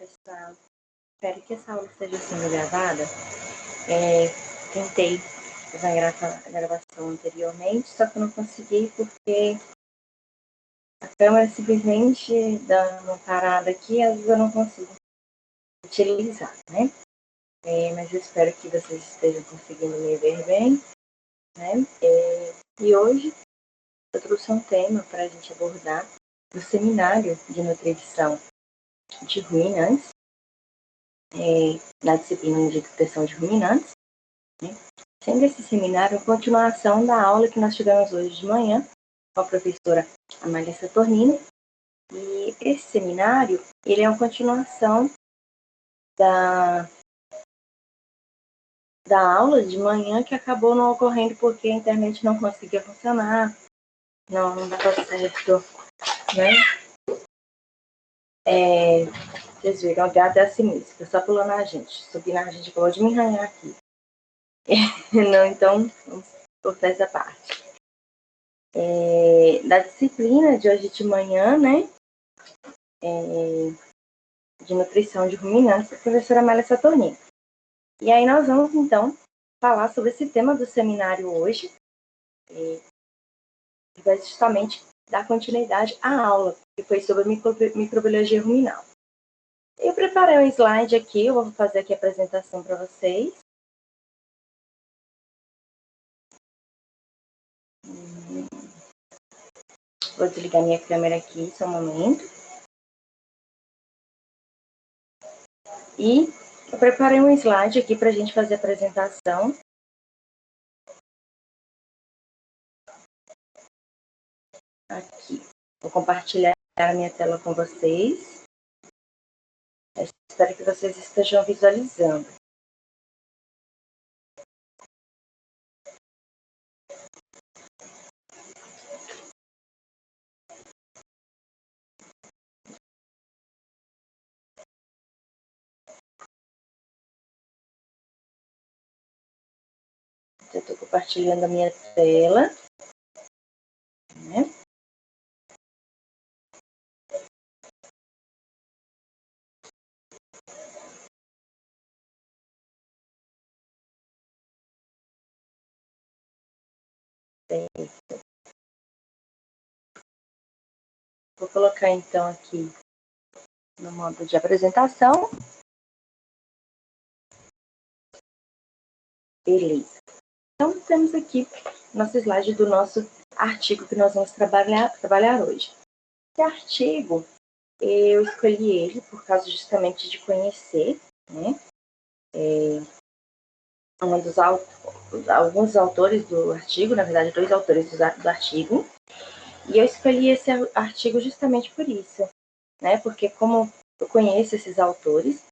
Pessoal, espero que essa aula esteja sendo gravada. Tentei fazer a gravação anteriormente, só que eu não consegui porque a câmera simplesmente dá uma parada aqui e às vezes eu não consigo utilizar, né? Mas eu espero que vocês estejam conseguindo me ver bem, né? E hoje eu trouxe um tema para a gente abordar do seminário de nutrição de ruminantes, na disciplina de nutrição de ruminantes, né? Sendo esse seminário a continuação da aula que nós tivemos hoje de manhã com a professora Amália Saturnino. E esse seminário, ele é uma continuação da aula de manhã que acabou não ocorrendo porque a internet não conseguia funcionar, não dava certo, né? Vocês viram, o gato é assim mesmo, fica só pulando a gente, subindo a gente, pode me arranhar aqui. Não, então, vamos cortar essa parte. Da disciplina de hoje de manhã, né? De nutrição de ruminantes, a professora Amália Saturnino. E aí nós vamos, então, falar sobre esse tema do seminário hoje, que vai justamente dar continuidade à aula, que foi sobre microbiologia ruminal. Eu preparei um slide aqui, eu vou fazer aqui a apresentação para vocês. Vou desligar minha câmera aqui, só um momento. E eu preparei um slide aqui para a gente fazer a apresentação. Aqui. Vou compartilhar a minha tela com vocês. Espero que vocês estejam visualizando. Eu estou compartilhando a minha tela, né? Vou colocar então aqui no modo de apresentação. Beleza. Então, temos aqui nosso slide do nosso artigo que nós vamos trabalhar hoje. Esse artigo, eu escolhi ele por causa justamente de conhecer, né? Alguns autores do artigo, na verdade, 2 autores do artigo. E eu escolhi esse artigo justamente por isso, né? Porque como eu conheço esses autores,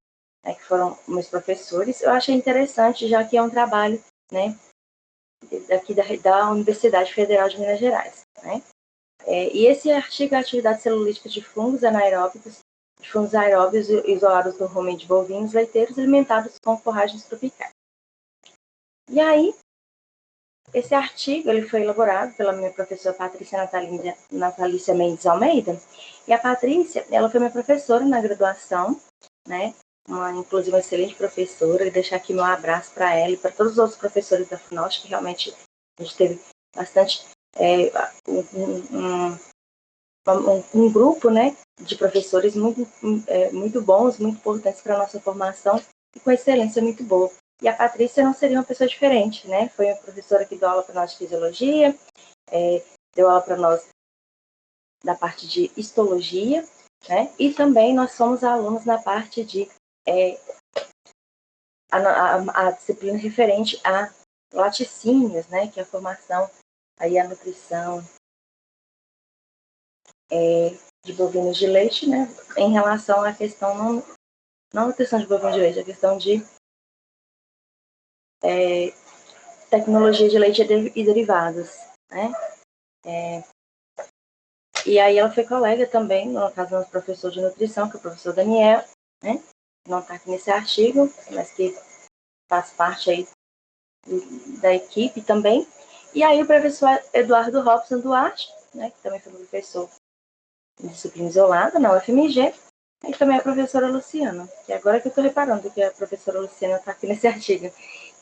né, que foram meus professores, eu achei interessante, já que é um trabalho, né, daqui da Universidade Federal de Minas Gerais, né? E esse artigo é a atividade celulítica de fungos anaeróbicos, de fungos aeróbios isolados do rumen de bovinos leiteiros alimentados com forragens tropicais. E aí, esse artigo ele foi elaborado pela minha professora Patrícia Natalícia Mendes Almeida. E a Patrícia, ela foi minha professora na graduação, né? Inclusive uma excelente professora. E deixar aqui meu abraço para ela e para todos os outros professores da FUNOST, que realmente a gente teve bastante um grupo, né, de professores muito bons, muito importantes para a nossa formação e com excelência muito boa. E a Patrícia não seria uma pessoa diferente, né? Foi uma professora que deu aula para nós de fisiologia, deu aula para nós da parte de histologia, né? E também nós somos alunos na parte de a disciplina referente a laticínios, né? Que é a formação, aí a nutrição de bovinos de leite, né? Em relação à questão, não nutrição de bovinos de leite, a questão de tecnologia de leite e derivados, né? E aí ela foi colega também, no caso, do nosso professor de nutrição, que é o professor Daniel, né? Não está aqui nesse artigo, mas que faz parte aí da equipe também. E aí o professor Eduardo Robson Duarte, né? Que também foi professor de disciplina isolada na UFMG. E também a professora Luciana, que agora que eu estou reparando que a professora Luciana está aqui nesse artigo.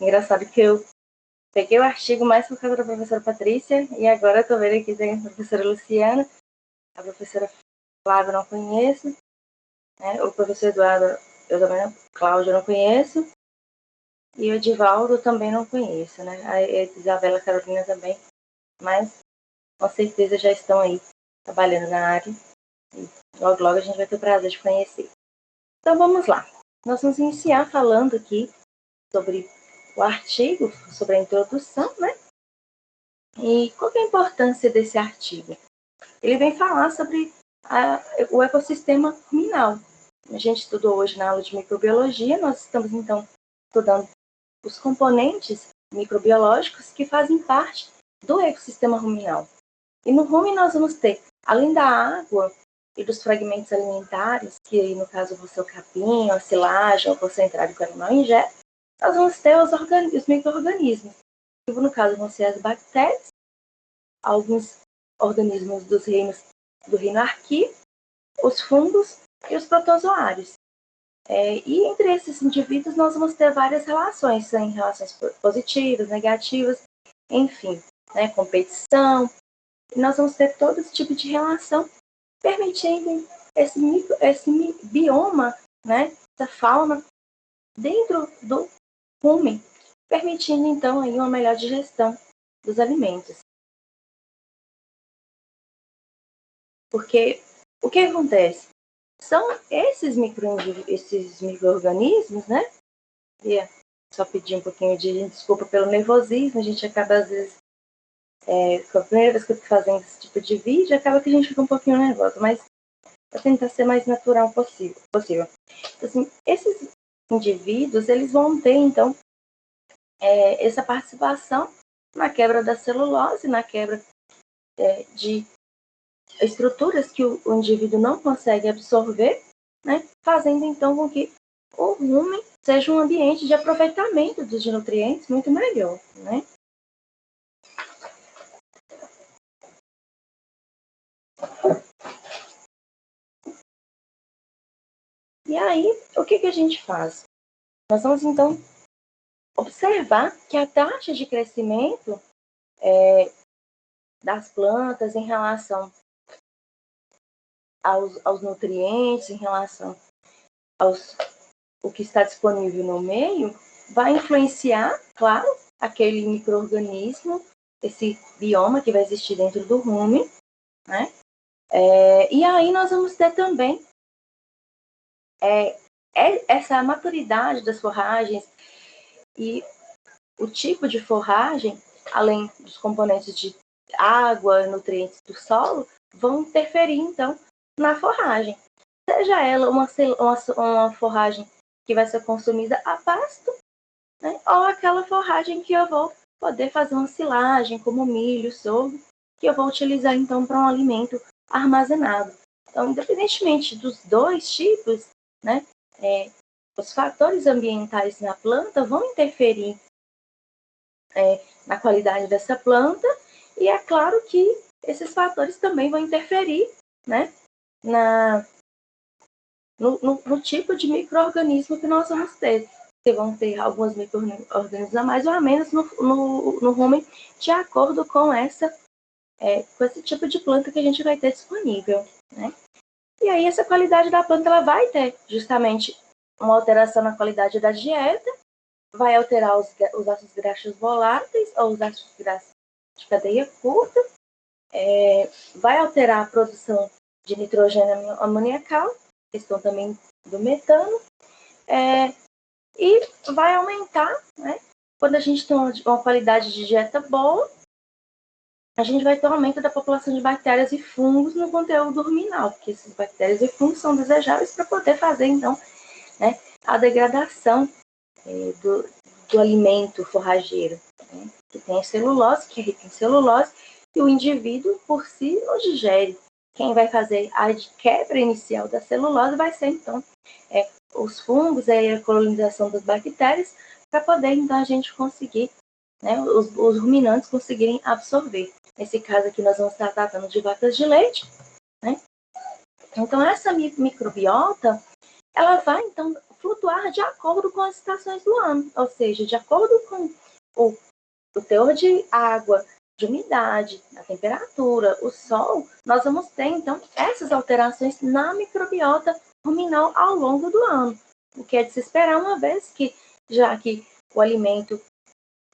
Engraçado que eu peguei o artigo mais por causa da professora Patrícia, e agora estou vendo aqui tem a professora Luciana, a professora Flávia eu não conheço, né? O professor Eduardo eu também não, Cláudio eu não conheço, e o Edivaldo também não conheço, né? A Isabela Carolina também, mas com certeza já estão aí trabalhando na área, e logo logo a gente vai ter o prazer de conhecer. Então vamos lá, nós vamos iniciar falando aqui sobre o artigo, sobre a introdução, né? E qual é a importância desse artigo? Ele vem falar sobre o ecossistema ruminal. A gente estudou hoje na aula de microbiologia, nós estamos então estudando os componentes microbiológicos que fazem parte do ecossistema ruminal. E no rumen nós vamos ter, além da água e dos fragmentos alimentares, que aí no caso vão ser o capim, a silagem, o concentrado que o animal ingere, nós vamos ter os micro-organismos, que no caso vão ser as bactérias, alguns organismos do reino arquí, os fungos e os protozoários. E entre esses indivíduos nós vamos ter várias relações, em relações positivas, negativas, enfim, né, competição. E nós vamos ter todo esse tipo de relação, permitindo esse bioma, né, essa fauna dentro do rumen, permitindo então aí uma melhor digestão dos alimentos. Porque o que acontece? São esses micro-organismos, né? E só pedir um pouquinho de desculpa pelo nervosismo, a gente acaba às vezes, com a primeira vez que eu estou fazendo esse tipo de vídeo, acaba que a gente fica um pouquinho nervoso, mas para tentar ser mais natural possível. Assim, esses indivíduos, eles vão ter, então, essa participação na quebra da celulose, na quebra de estruturas que o indivíduo não consegue absorver, né, fazendo então com que o rumen seja um ambiente de aproveitamento dos nutrientes muito melhor, né? E aí, o que a gente faz? Nós vamos então observar que a taxa de crescimento das plantas em relação aos nutrientes, em relação o que está disponível no meio, vai influenciar, claro, aquele micro-organismo, esse bioma que vai existir dentro do rumen, né? E aí nós vamos ter também essa maturidade das forragens e o tipo de forragem, além dos componentes de água, nutrientes do solo, vão interferir, então, na forragem. Seja ela uma forragem que vai ser consumida a pasto, né? Ou aquela forragem que eu vou poder fazer uma silagem, como milho, sorgo, que eu vou utilizar, então, para um alimento armazenado. Então, independentemente dos dois tipos, né, os fatores ambientais na planta vão interferir na qualidade dessa planta, e é claro que esses fatores também vão interferir, né, no tipo de micro-organismo que nós vamos ter. Que vão ter alguns micro-organismos a mais ou a menos no rumen, de acordo com com esse tipo de planta que a gente vai ter disponível, né? E aí essa qualidade da planta ela vai ter justamente uma alteração na qualidade da dieta, vai alterar os ácidos graxos voláteis ou os ácidos graxos de cadeia curta, vai alterar a produção de nitrogênio amoniacal, questão também do metano, e vai aumentar, né? Quando a gente tem uma qualidade de dieta boa, a gente vai ter um aumento da população de bactérias e fungos no conteúdo ruminal, porque essas bactérias e fungos são desejáveis para poder fazer, então, né, a degradação do alimento forrageiro, né, que tem a celulose, que é rica em celulose, e o indivíduo, por si, não digere. Quem vai fazer a quebra inicial da celulose vai ser, então, os fungos, a colonização das bactérias, para poder, então, a gente conseguir, né, os ruminantes conseguirem absorver. Nesse caso aqui, nós vamos estar tratando de vacas de leite, né? Então, essa microbiota, ela vai, então, flutuar de acordo com as estações do ano, ou seja, de acordo com o teor de água, de umidade, a temperatura, o sol, nós vamos ter, então, essas alterações na microbiota ruminal ao longo do ano. O que é de se esperar, uma vez que, já que o alimento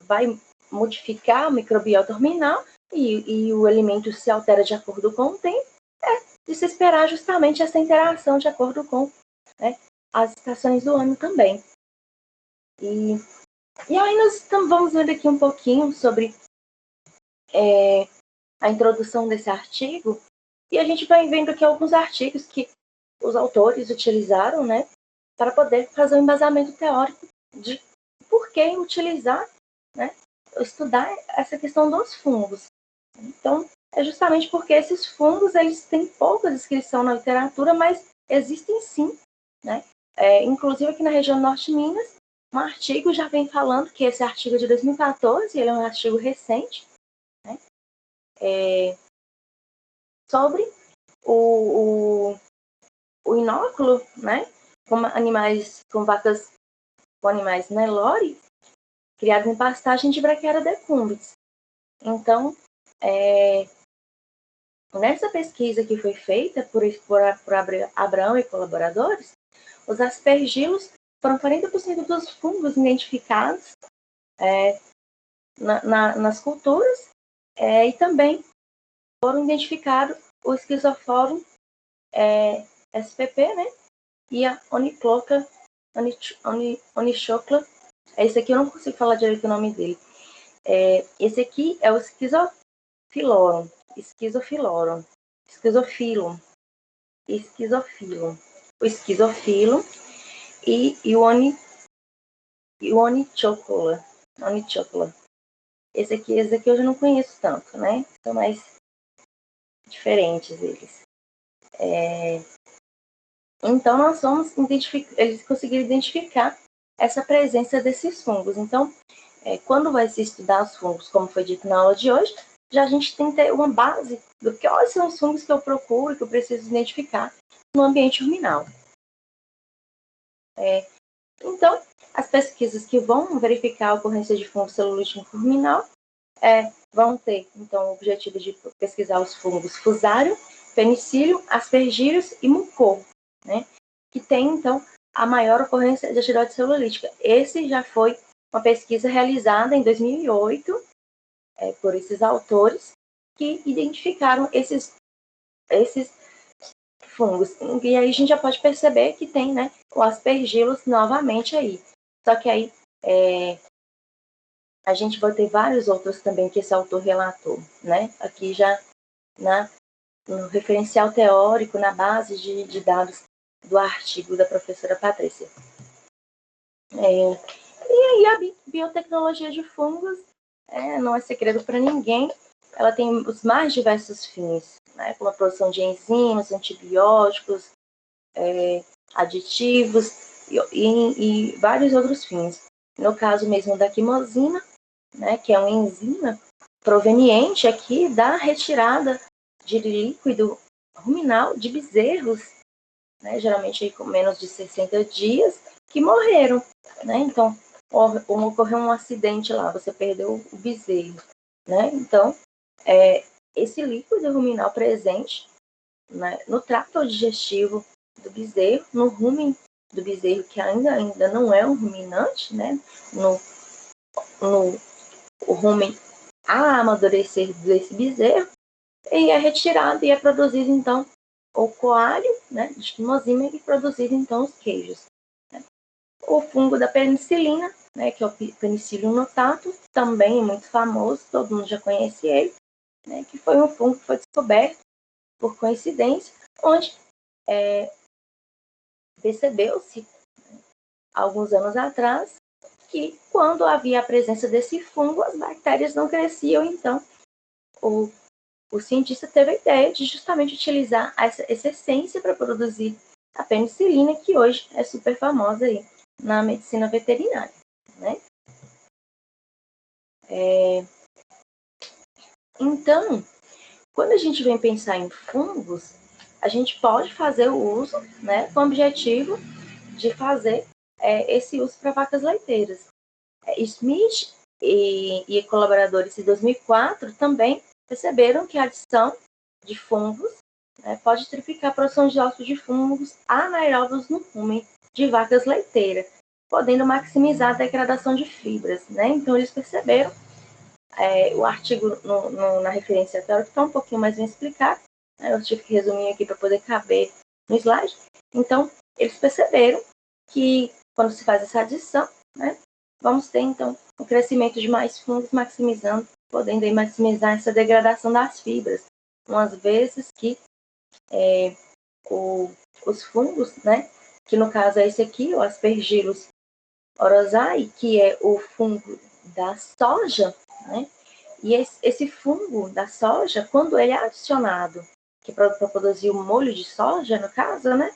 vai modificar a microbiota ruminal e o alimento se altera de acordo com o tempo, é de se esperar justamente essa interação de acordo com, né, as estações do ano também. E aí nós vamos ver aqui um pouquinho sobre a introdução desse artigo, e a gente vai vendo aqui alguns artigos que os autores utilizaram, né, para poder fazer um embasamento teórico de por que utilizar, né, estudar essa questão dos fungos. Então, é justamente porque esses fungos, eles têm pouca descrição na literatura, mas existem sim, né? Inclusive aqui na região norte de Minas, um artigo já vem falando que esse artigo é de 2014, ele é um artigo recente, né? Sobre o inóculo, né? Com animais, com vacas, com animais Nelore, criado em pastagem de Brachiara decumbens. Então, nessa pesquisa que foi feita por Abrão e colaboradores, os aspergilos foram 40% dos fungos identificados nas culturas, e também foram identificados o Schizophorus SPP, né? E a Onychocla, esse aqui eu não consigo falar direito o nome dele. Esse aqui é o Schizophyllum, o Schizophyllum e o Onychocla. Esse aqui eu já não conheço tanto, né? São mais diferentes eles. Então, nós vamos eles conseguiram identificar essa presença desses fungos. Então, quando vai se estudar os fungos, como foi dito na aula de hoje, já a gente tem que ter uma base do que quais são os fungos que eu procuro, que eu preciso identificar no ambiente ruminal. Então, as pesquisas que vão verificar a ocorrência de fungo celulítico ruminal vão ter, então, o objetivo de pesquisar os fungos Fusarium, Penicillium, Aspergillus e Mucor, né? Que tem, então, a maior ocorrência de atividade celulítica. Esse já foi uma pesquisa realizada em 2008 por esses autores que identificaram esses fungos. E aí a gente já pode perceber que tem, né, o Aspergillus novamente aí. Só que aí a gente vai ter vários outros também que esse autor relatou, né? Aqui já no referencial teórico, na base de dados do artigo da professora Patrícia. E aí a biotecnologia de fungos não é segredo para ninguém. Ela tem os mais diversos fins, né? Como a produção de enzimas, antibióticos, aditivos e vários outros fins. No caso mesmo da quimosina, né, que é uma enzima proveniente aqui da retirada de líquido ruminal de bezerros, né, geralmente aí com menos de 60 dias, que morreram. Né? Então, ocorreu um acidente lá, você perdeu o bezerro. Né? Então, esse líquido ruminal presente, né, no trato digestivo do bezerro, no rumen do bezerro, que ainda não é um ruminante, né, o rumen a amadurecer desse bezerro, e é retirado e é produzido, então, o coalho, né, de quimosina, e produzido, então, os queijos. Né? O fungo da penicilina, né, que é o Penicillium notatus, também é muito famoso, todo mundo já conhece ele, né, que foi um fungo que foi descoberto por coincidência, onde percebeu-se, alguns anos atrás, que quando havia a presença desse fungo, as bactérias não cresciam, então o cientista teve a ideia de justamente utilizar essa essência para produzir a penicilina, que hoje é super famosa aí na medicina veterinária. Né? Então, quando a gente vem pensar em fungos, a gente pode fazer o uso, né, com o objetivo de fazer esse uso para vacas leiteiras. Smith e colaboradores em 2004 também perceberam que a adição de fungos, né, pode triplicar a produção de óxido de fungos anaeróbios no rumen de vacas leiteiras, podendo maximizar a degradação de fibras. Né? Então, eles perceberam, o artigo na referência teórica está um pouquinho mais bem explicado, né? Eu tive que resumir aqui para poder caber no slide. Então, eles perceberam que quando se faz essa adição, né, vamos ter, então, o crescimento de mais fungos, maximizando, podendo aí maximizar essa degradação das fibras. Umas vezes que os fungos, né, que no caso é esse aqui, o Aspergillus oryzae, que é o fungo da soja, né, e esse fungo da soja, quando ele é adicionado, que é para produzir o molho de soja, no caso, né,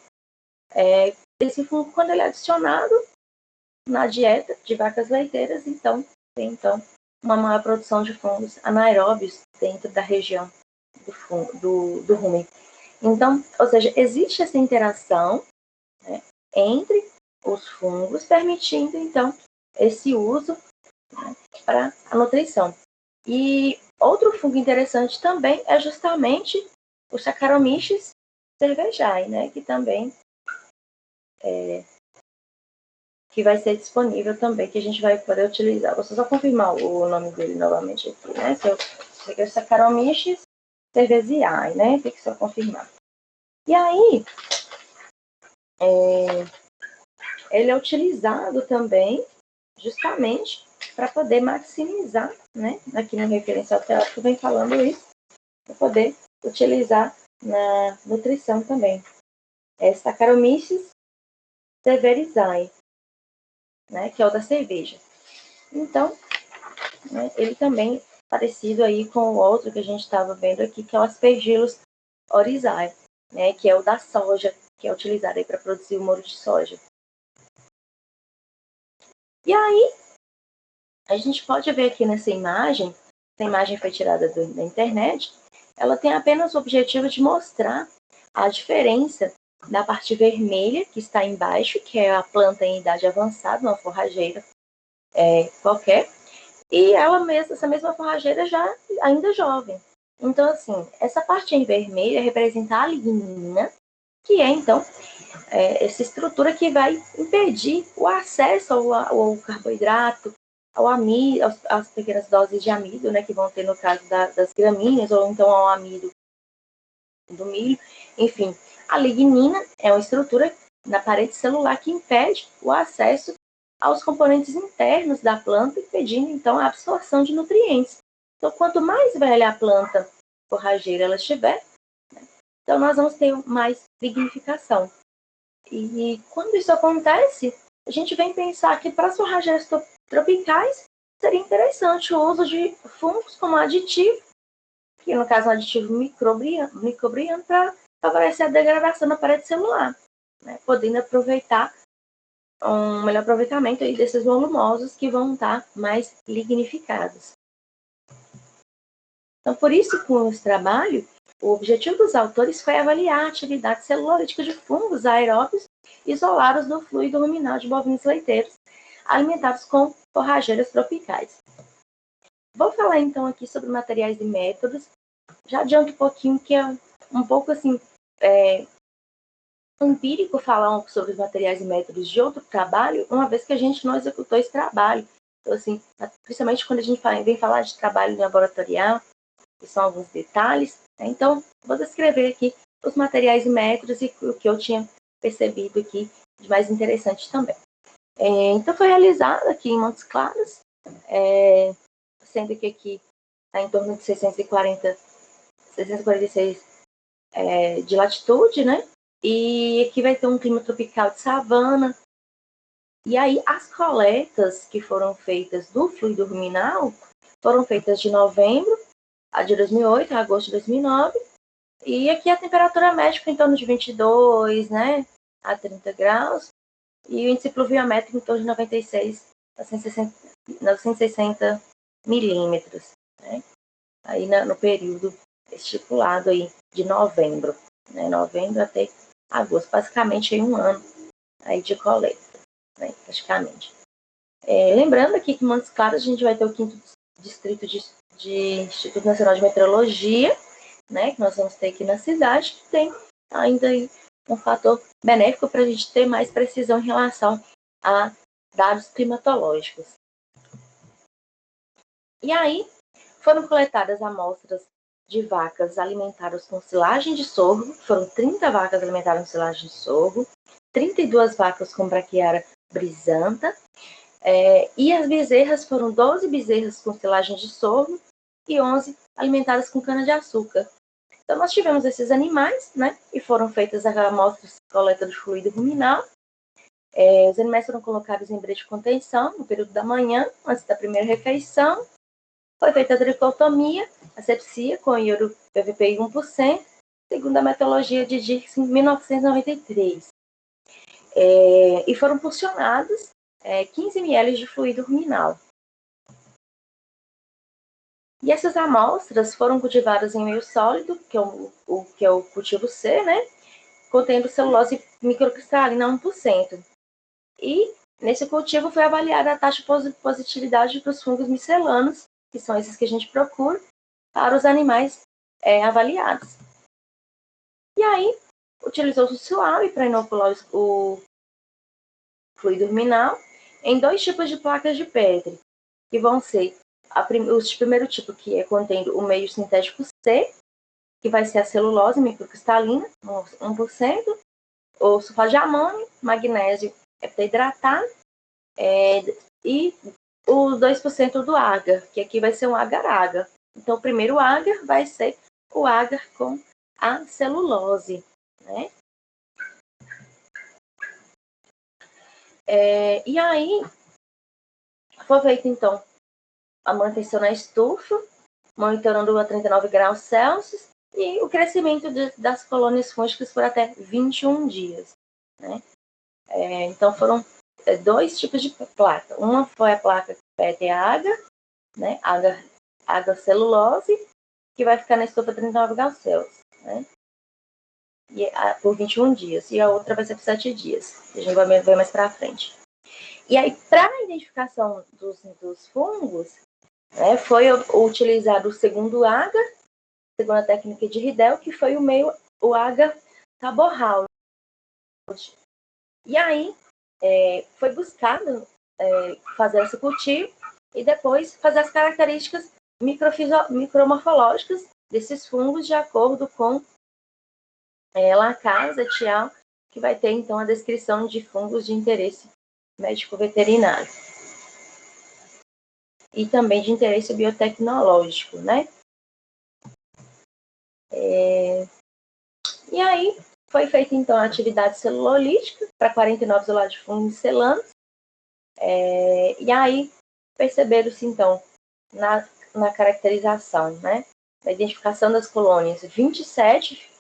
esse fungo, quando ele é adicionado na dieta de vacas leiteiras, então, tem uma maior produção de fungos anaeróbios dentro da região do rumen. Então, ou seja, existe essa interação, né, entre os fungos, permitindo, então, esse uso, né, para a nutrição. E outro fungo interessante também é justamente o Saccharomyces cerevisiae, né, que também que vai ser disponível também, que a gente vai poder utilizar. Vou só confirmar o nome dele novamente aqui, né? Se eu peguei o Saccharomyces cerevisiae, né? Tem que só confirmar. E aí, ele é utilizado também justamente para poder maximizar, né? Aqui no referencial teórico vem falando isso, para poder utilizar na nutrição também. É Saccharomyces cerevisiae, né? Que é o da cerveja. Então, né, ele também parecido aí com o outro que a gente estava vendo aqui, que é o Aspergillus oryzae, né, que é o da soja, que é utilizado aí para produzir o molho de soja. E aí, a gente pode ver aqui nessa imagem, essa imagem foi tirada da internet, ela tem apenas o objetivo de mostrar a diferença da parte vermelha, que está embaixo, que é a planta em idade avançada, uma forrageira qualquer, e ela mesma, essa mesma forrageira já ainda jovem. Então, assim, essa parte em vermelho representa a lignina, que é, então, essa estrutura que vai impedir o acesso ao carboidrato, ao amido, às pequenas doses de amido, né, que vão ter no caso das gramíneas, ou então ao amido do milho. Enfim, a lignina é uma estrutura na parede celular que impede o acesso aos componentes internos da planta, impedindo, então, a absorção de nutrientes. Então, quanto mais velha a planta forrageira ela estiver, então nós vamos ter mais lignificação. E quando isso acontece, a gente vem pensar que para as forrageiras tropicais seria interessante o uso de fungos como aditivo, que no caso é um aditivo microbiano para favorecer a degradação da parede celular, né, podendo aproveitar um melhor aproveitamento aí desses volumosos que vão estar mais lignificados. Então, por isso, com esse trabalho, o objetivo dos autores foi avaliar a atividade celulolítica de fungos aeróbios isolados do fluido ruminal de bovinos leiteiros, alimentados com forrageiras tropicais. Vou falar então aqui sobre materiais e métodos. Já adianto um pouquinho que é um pouco assim empírico falar um pouco sobre os materiais e métodos de outro trabalho, uma vez que a gente não executou esse trabalho. Então, assim, principalmente quando a gente vem falar de trabalho laboratorial, que são alguns detalhes, né? Então, vou descrever aqui os materiais e métodos e o que eu tinha percebido aqui de mais interessante também. Então, foi realizado aqui em Montes Claros, sendo que aqui está em torno de 646 de latitude, né? E aqui vai ter um clima tropical de savana. E aí, as coletas que foram feitas do fluido ruminal foram feitas de novembro de 2008 a agosto de 2009. E aqui a temperatura média fica em torno de 22, né, a 30 graus. E o índice pluviométrico em torno de 96 a 960 milímetros, né, aí no período estipulado aí de novembro. né, novembro até agosto, basicamente aí um ano aí de coleta, né, praticamente. Lembrando aqui que em Montes Claros a gente vai ter o 5º distrito de Instituto Nacional de Meteorologia, né, que nós vamos ter aqui na cidade, que tem ainda um fator benéfico para a gente ter mais precisão em relação a dados climatológicos. E aí, foram coletadas amostras de vacas alimentadas com silagem de sorgo, foram 30 vacas alimentadas com silagem de sorgo, 32 vacas com braquiária brisanta, e as bezerras foram 12 bezerras com silagem de sorgo e 11 alimentadas com cana-de-açúcar. Então, nós tivemos esses animais, né, e foram feitas as amostras de coleta do fluido ruminal. Os animais foram colocados em brejo de contenção no período da manhã, antes da primeira refeição. Foi feita a tricotomia, asepsia com iodo PVPI 1%, segundo a metodologia de Dirks em 1993. E foram porcionados 15 ml de fluido ruminal. E essas amostras foram cultivadas em meio sólido, que é o cultivo C, né? Contendo celulose microcristalina 1%. E nesse cultivo foi avaliada a taxa de positividade dos fungos miscelanos, que são esses que a gente procura, para os animais avaliados. E aí, utilizou-se o suave para inocular o fluido ruminal em 2 tipos de placas de Petri, que vão ser o primeiro tipo, que é contendo o meio sintético C, que vai ser a celulose microcristalina, 1%, o sulfato de amônio, magnésio heptahidratado, e o 2% do agar, que aqui vai ser um agar-agar. Então, o primeiro agar vai ser o agar com a celulose, né? E aí, foi feita, então, a manutenção na estufa, monitorando a 39 graus Celsius, e o crescimento das colônias fúngicas por até 21 dias, né? Então, foram 2 tipos de placa. Uma foi a placa PET-agar, né? Agar celulose, que vai ficar na estufa 39 graus Celsius, né? Por 21 dias. E a outra vai ser por 7 dias. A gente vai ver mais para frente. E aí, para a identificação dos fungos, né, foi utilizado o segundo agar, segundo a técnica de Riedel, que foi o agar taborral. E aí, foi buscado fazer esse cultivo e depois fazer as características micromorfológicas desses fungos de acordo com Lacaze et al., que vai ter, então, a descrição de fungos de interesse médico-veterinário. E também de interesse biotecnológico, né? E aí, foi feita, então, a atividade celulolítica para 49 isolados de fungos miscelanos. E aí, perceberam-se, então, na caracterização, né? Na identificação das colônias, 27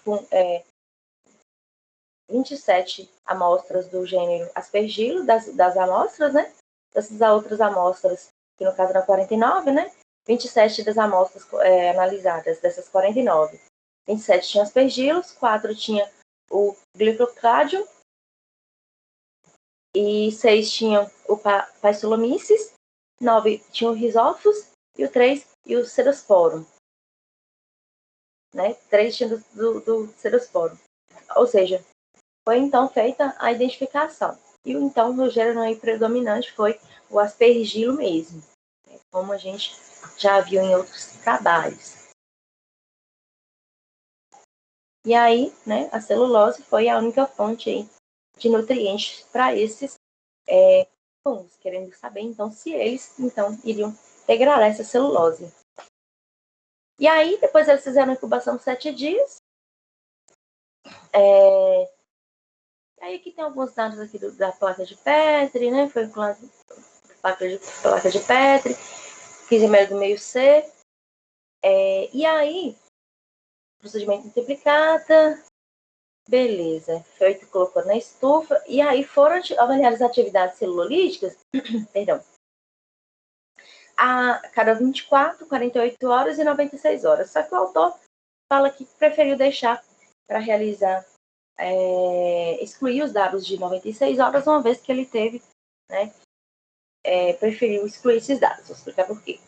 amostras do gênero Aspergillus, das amostras, né? Dessas outras amostras, que no caso eram 49, né? 27 das amostras analisadas, dessas 49. 27 tinham Aspergillus, 4 tinham o Glycocladium, e 6 tinham o Paecilomyces, 9 tinham o Rhizophus, e o 3 e o Cerosporum. Né? 3 tinham do Cerosporum. Ou seja, foi então feita a identificação. E então o gênero aí predominante foi o Aspergillus mesmo, como a gente já viu em outros trabalhos. E aí, né, a celulose foi a única fonte aí de nutrientes para esses fungos, querendo saber então se eles então iriam degradar essa celulose. E aí, depois eles fizeram a incubação de 7 dias. Aí aqui tem alguns dados aqui da placa de Petri, né? Foi placa de Petri, 15 ml do meio C. E aí, procedimento multiplicata, beleza, feito, colocou na estufa, e aí foram avaliadas as atividades celulolíticas, perdão, a cada 24, 48 horas e 96 horas. Só que o autor fala que preferiu deixar para realizar, excluir os dados de 96 horas, uma vez que ele teve, né, preferiu excluir esses dados. Vou explicar por quê.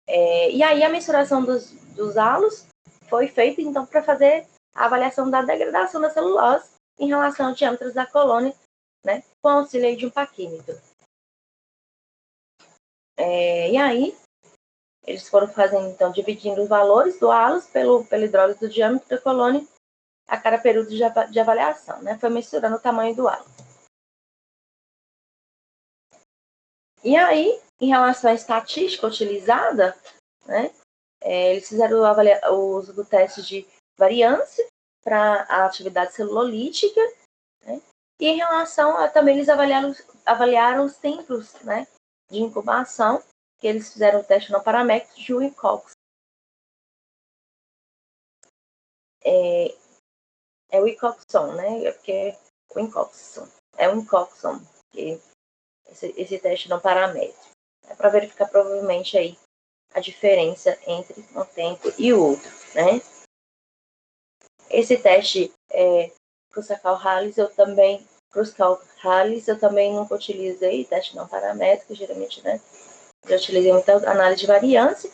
E aí a mensuração dos halos foi feita, então, para fazer a avaliação da degradação da celulose em relação ao diâmetro da colônia, né, com auxílio de um paquímetro. E aí, eles foram fazendo, então, dividindo os valores do halos pelo hidrólise do diâmetro da colônia a cada período de avaliação, né? Foi mensurando o tamanho do halo. E aí, em relação à estatística utilizada, né, eles fizeram o uso do teste de variância para a atividade celulolítica, né, e em relação a, também eles avaliaram os tempos, né, de incubação, que eles fizeram o teste não paramétrico de Wilcox. É o Wilcoxon, né? Porque é o Wilcoxon. É o Wilcoxon, que esse teste não paramétrico. É para verificar provavelmente aí a diferença entre um tempo e o outro, né? Esse teste Kruskal-Wallis eu também nunca utilizei, teste não paramétrico, geralmente, né? Já utilizei muita análise de variância.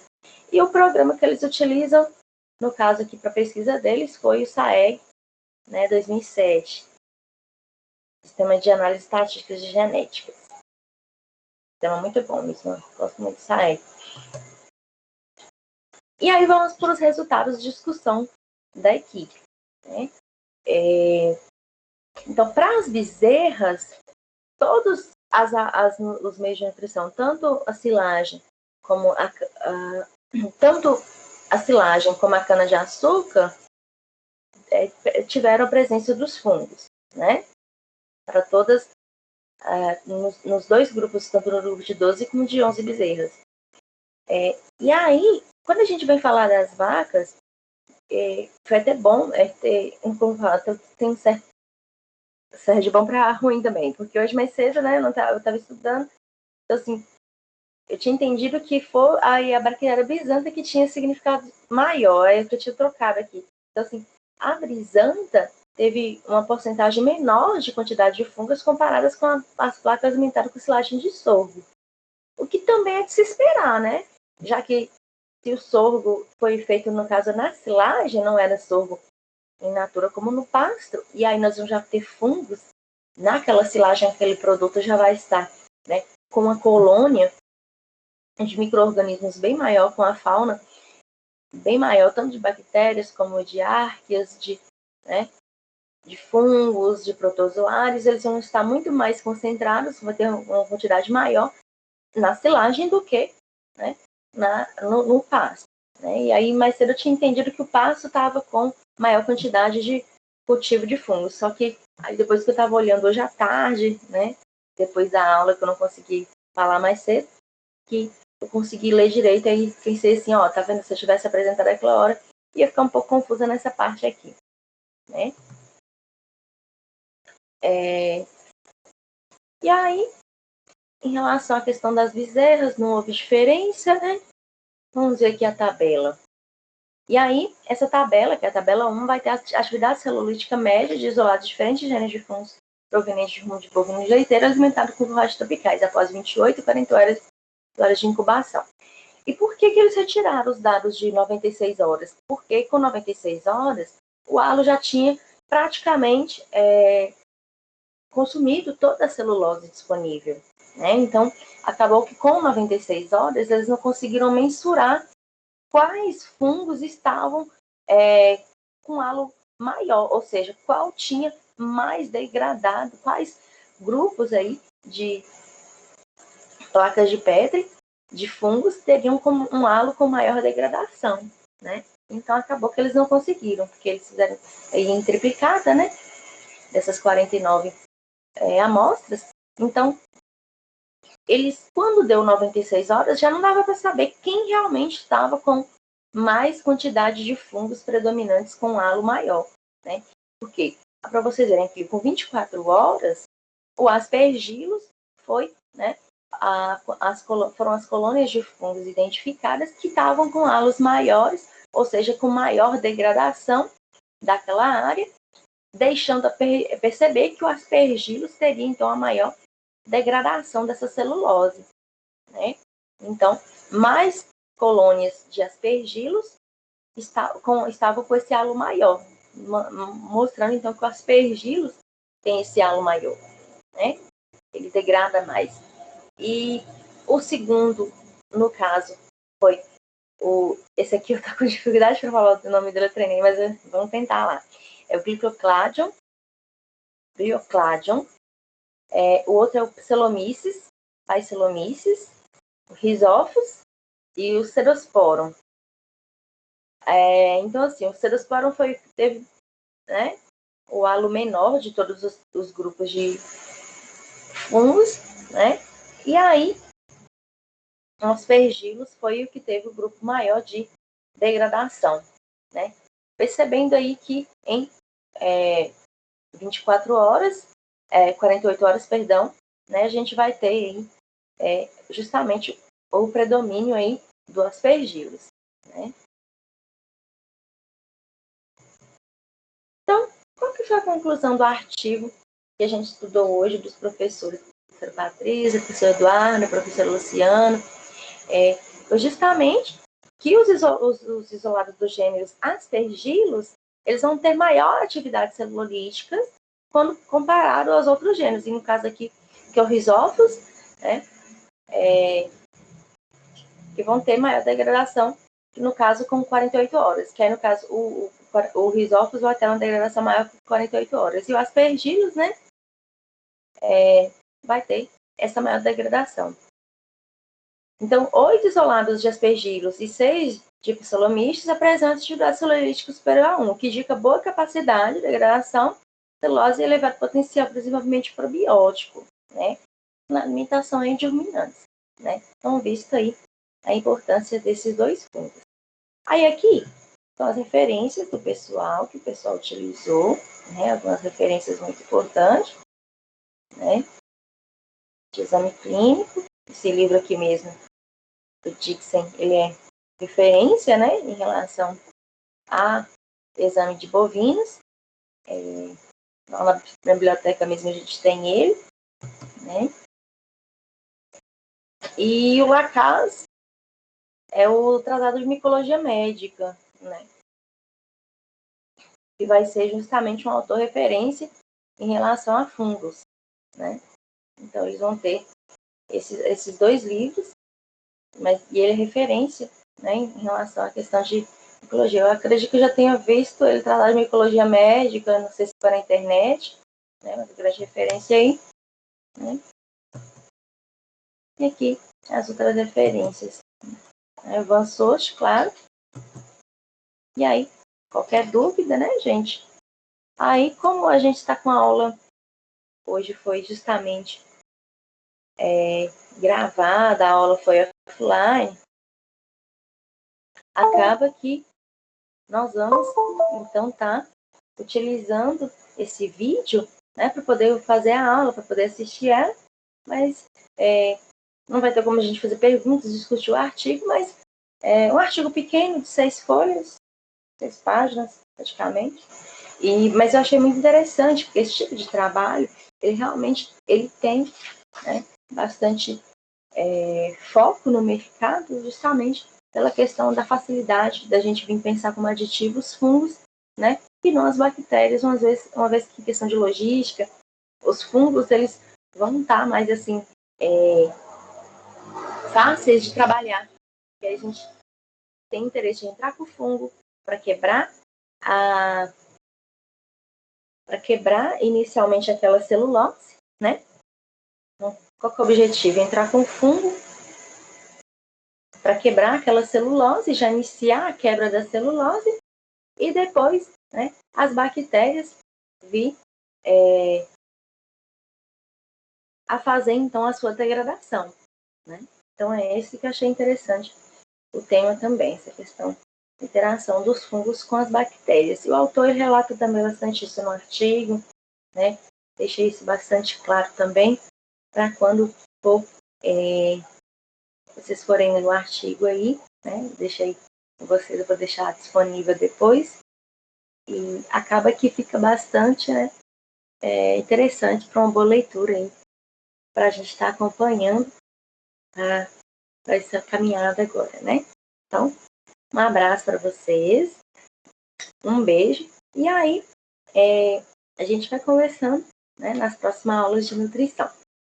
E o programa que eles utilizam, no caso aqui para a pesquisa deles, foi o SAEG, né, 2007. Sistema de análise estatística de genética. Sistema muito bom mesmo, gosto muito do SAEG. E aí vamos para os resultados de discussão da equipe, né? Então, para as bezerras, todos os meios de nutrição, tanto a silagem como a cana-de-açúcar, tiveram a presença dos fungos, né? Para todas, nos dois grupos, tanto no grupo de 12 como de 11 bezerras. E aí, quando a gente vai falar das vacas, foi até bom ter, como falar, tem um certo de bom para ruim também, porque hoje mais cedo, né, eu estava estudando, então assim, eu tinha entendido que foi aí a bactéria brisanta que tinha significado maior, é que eu tinha trocado aqui. Então assim, a brisanta teve uma porcentagem menor de quantidade de fungas comparadas com as placas alimentares com silagem de sorgo. O que também é de se esperar, né? Já que se o sorgo foi feito, no caso, na silagem, não era sorgo in natura como no pasto, e aí nós vamos já ter fungos, naquela silagem, aquele produto já vai estar, né, com uma colônia de micro-organismos bem maior, com a fauna bem maior, tanto de bactérias como de árqueas, né, de fungos, de protozoários, eles vão estar muito mais concentrados, vai ter uma quantidade maior na silagem do que, né, no pasto. Né? E aí, mais cedo eu tinha entendido que o pasto estava com maior quantidade de cultivo de fungos. Só que aí depois que eu estava olhando hoje à tarde, né, depois da aula que eu não consegui falar mais cedo, que eu consegui ler direito, aí pensei assim, ó, tá vendo? Se eu tivesse apresentado aquela hora, ia ficar um pouco confusa nessa parte aqui, né? E aí, em relação à questão das bezerras, não houve diferença, né? Vamos ver aqui a tabela. E aí, essa tabela, que é a tabela 1, vai ter a atividade celulítica média de isolados de diferentes gêneros de fungos provenientes de rumo de bovino leiteiro alimentado com forragens tropicais após 28 e 40 horas de incubação. E por que eles retiraram os dados de 96 horas? Porque com 96 horas, o halo já tinha praticamente consumido toda a celulose disponível. Né? Então, acabou que com 96 horas, eles não conseguiram mensurar quais fungos estavam com halo maior, ou seja, qual tinha mais degradado, quais grupos aí de placas de Petri, de fungos, teriam um halo com maior degradação, né? Então, acabou que eles não conseguiram, porque eles fizeram aí em triplicada, né? Dessas 49 amostras. Então, eles, quando deu 96 horas, já não dava para saber quem realmente estava com mais quantidade de fungos predominantes com halo maior, né? Porque, para vocês verem aqui, com 24 horas, o aspergillus foi, né? Foram as colônias de fungos identificadas que estavam com halos maiores, ou seja, com maior degradação daquela área, deixando perceber que o aspergillus teria, então, a maior degradação dessa celulose, né? Então, mais colônias de aspergillus estavam com esse halo maior, mostrando, então, que o aspergillus tem esse halo maior, né? Ele degrada mais. E o segundo, no caso, foi esse aqui eu tô com dificuldade para falar o nome dele, eu treinei, mas vamos tentar lá. É o Glycocladion. O outro é o Pseudomyces, o Rhizopus e o Cerosporum. Então, assim, o Cerosporum teve, né, o halo menor de todos os grupos de fungos, né? E aí, o Aspergillus foi o que teve o grupo maior de degradação, né? Percebendo aí que em 24 horas, 48 horas, perdão, né, a gente vai ter aí, justamente o predomínio aí do Aspergillus, né? Então, qual que foi a conclusão do artigo que a gente estudou hoje dos professores, professora Patrícia, professor Eduardo, professor Luciano? Foi justamente que os isolados dos gêneros Aspergillus, eles vão ter maior atividade celulítica quando comparado aos outros gêneros. E no caso aqui, que é o Rhizopus, né, que vão ter maior degradação, no caso, com 48 horas. Que aí, no caso, o Rhizopus vai ter uma degradação maior que 48 horas. E o Aspergillus, né, vai ter essa maior degradação. Então, 8 isolados de Aspergillus e 6 de Pseudomyces apresentam atividade celulítica superior a 1, o que indica boa capacidade de degradação, celulose e elevado potencial de desenvolvimento probiótico, né, na alimentação de ruminantes, né. Então, visto aí a importância desses dois fungos. Aí aqui são as referências do pessoal, que o pessoal utilizou, né, algumas referências muito importantes, né, de exame clínico. Esse livro aqui mesmo, o Dixon, ele é referência, né, em relação a exame de bovinos. Na biblioteca mesmo a gente tem ele, né. E o Lacaze é o Tratado de Micologia Médica, né, que vai ser justamente um autor referência em relação a fungos, né. Então, eles vão ter esses dois livros, e ele é referência, né, em relação à questão de micologia. Eu acredito que eu já tenha visto ele tratar de micologia médica, não sei se foi na internet, né, uma grande referência aí, né. E aqui as outras referências. O Van Soest, claro. E aí, qualquer dúvida, né, gente? Aí, como a gente está com a aula, hoje foi justamente gravada, a aula foi offline, acaba que nós vamos, então, estar utilizando esse vídeo, né, para poder fazer a aula, para poder assistir ela, mas não vai ter como a gente fazer perguntas, discutir o artigo, mas um artigo pequeno, de 6 folhas, 6 páginas, praticamente. Mas eu achei muito interessante, porque esse tipo de trabalho, ele realmente tem, né, bastante foco no mercado, justamente pela questão da facilidade da gente vir pensar como aditivos fungos, né, e não as bactérias, uma vez que em questão de logística, os fungos, eles vão estar mais, assim, fáceis de trabalhar. E aí a gente tem interesse em entrar com o fungo para quebrar inicialmente aquela celulose, né? Então, qual que é o objetivo? Entrar com o fungo para quebrar aquela celulose, já iniciar a quebra da celulose e depois, né, as bactérias vir a fazer, então, a sua degradação, né? Então, é esse que eu achei interessante o tema também, essa questão da interação dos fungos com as bactérias. E o autor relata também bastante isso no artigo, né? Deixei isso bastante claro também, para quando for, vocês forem no artigo aí, né? Deixei com vocês, eu vou deixar disponível depois. E acaba que fica bastante, né, interessante para uma boa leitura aí, para a gente estar acompanhando para essa caminhada agora, né? Então, um abraço para vocês, um beijo, e aí a gente vai conversando, né, nas próximas aulas de nutrição.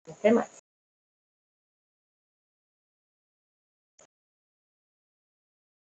Até mais.